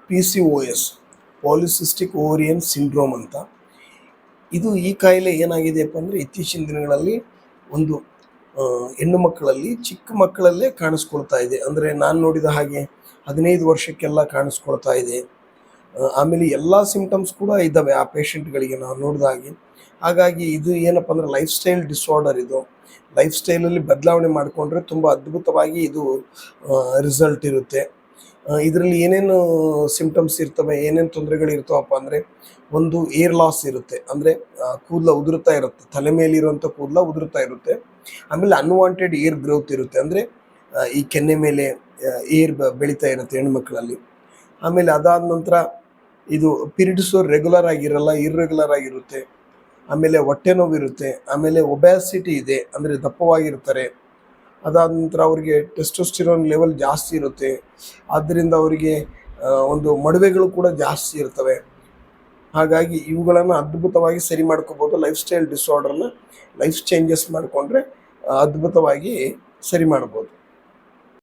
PCOS polycystic Orion syndrome ಅಂತ. ಇದು ಈ ಕಾಯಿಲೆ ಏನಾಗಿದೆಯಪ್ಪ ಅಂದರೆ ಇತ್ತೀಚಿನ ದಿನಗಳಲ್ಲಿ ಒಂದು ಹೆಣ್ಣು ಮಕ್ಕಳಲ್ಲಿ ಚಿಕ್ಕ ಮಕ್ಕಳಲ್ಲೇ ಕಾಣಿಸ್ಕೊಳ್ತಾ ಇದೆ. ಅಂದರೆ ನಾನು ನೋಡಿದ ಹಾಗೆ 15 ವರ್ಷಕ್ಕೆಲ್ಲ ಕಾಣಿಸ್ಕೊಳ್ತಾ ಇದೆ. ಆಮೇಲೆ ಎಲ್ಲ ಸಿಂಪ್ಟಮ್ಸ್ ಕೂಡ ಇದ್ದಾವೆ ಆ ಪೇಷಂಟ್ಗಳಿಗೆ ನಾವು ನೋಡಿದ ಹಾಗೆ. ಹಾಗಾಗಿ ಇದು ಏನಪ್ಪ ಅಂದರೆ ಲೈಫ್ ಸ್ಟೈಲ್ ಡಿಸಾರ್ಡರ್. ಇದು ಲೈಫ್ ಸ್ಟೈಲಲ್ಲಿ ಬದಲಾವಣೆ ಮಾಡಿಕೊಂಡ್ರೆ ತುಂಬ ಅದ್ಭುತವಾಗಿ ಇದು ರಿಸಲ್ಟ್ ಇರುತ್ತೆ. ಇದರಲ್ಲಿ ಏನೇನು ಸಿಂಪ್ಟಮ್ಸ್ ಇರ್ತವೆ, ಏನೇನು ತೊಂದರೆಗಳಿರ್ತಾವಪ್ಪ ಅಂದರೆ, ಒಂದು ಏರ್ ಲಾಸ್ ಇರುತ್ತೆ. ಅಂದರೆ ಕೂದಲ ಉದುರುತ್ತಾ ಇರುತ್ತೆ, ತಲೆ ಮೇಲಿರುವಂಥ ಕೂದಲ ಉದುರುತ್ತಾ ಇರುತ್ತೆ. ಆಮೇಲೆ ಅನ್ವಾಂಟೆಡ್ ಏರ್ ಗ್ರೋತ್ ಇರುತ್ತೆ. ಅಂದರೆ ಈ ಕೆನ್ನೆ ಮೇಲೆ ಏರ್ ಬೆಳೀತಾ ಇರುತ್ತೆ ಹೆಣ್ಮಕ್ಳಲ್ಲಿ. ಆಮೇಲೆ ಅದಾದ ನಂತರ ಇದು ಪಿರಿಯಡ್ಸು ರೆಗ್ಯುಲರ್ ಆಗಿರಲ್ಲ, ಇರ್ರೆಗ್ಯುಲರ್ ಆಗಿರುತ್ತೆ. ಆಮೇಲೆ ಹೊಟ್ಟೆ ನೋವಿರುತ್ತೆ. ಆಮೇಲೆ ಒಬ್ಯಾಸಿಟಿ ಇದೆ, ಅಂದರೆ ದಪ್ಪವಾಗಿರ್ತಾರೆ. ಅದಾದ ನಂತರ ಅವರಿಗೆ ಟೆಸ್ಟೋಸ್ಟಿರೋನ್ ಲೆವೆಲ್ ಜಾಸ್ತಿ ಇರುತ್ತೆ. ಆದ್ದರಿಂದ ಅವರಿಗೆ ಒಂದು ಮಡುವೆಗಳು ಕೂಡ ಜಾಸ್ತಿ ಇರ್ತವೆ. ಹಾಗಾಗಿ ಇವುಗಳನ್ನು ಅದ್ಭುತವಾಗಿ ಸರಿ ಮಾಡ್ಕೋಬೋದು. ಲೈಫ್ ಸ್ಟೈಲ್ ಡಿಸಾರ್ಡರ್ನ ಲೈಫ್ ಚೇಂಜಸ್ ಮಾಡಿಕೊಂಡ್ರೆ ಅದ್ಭುತವಾಗಿ ಸರಿ ಮಾಡ್ಬೋದು.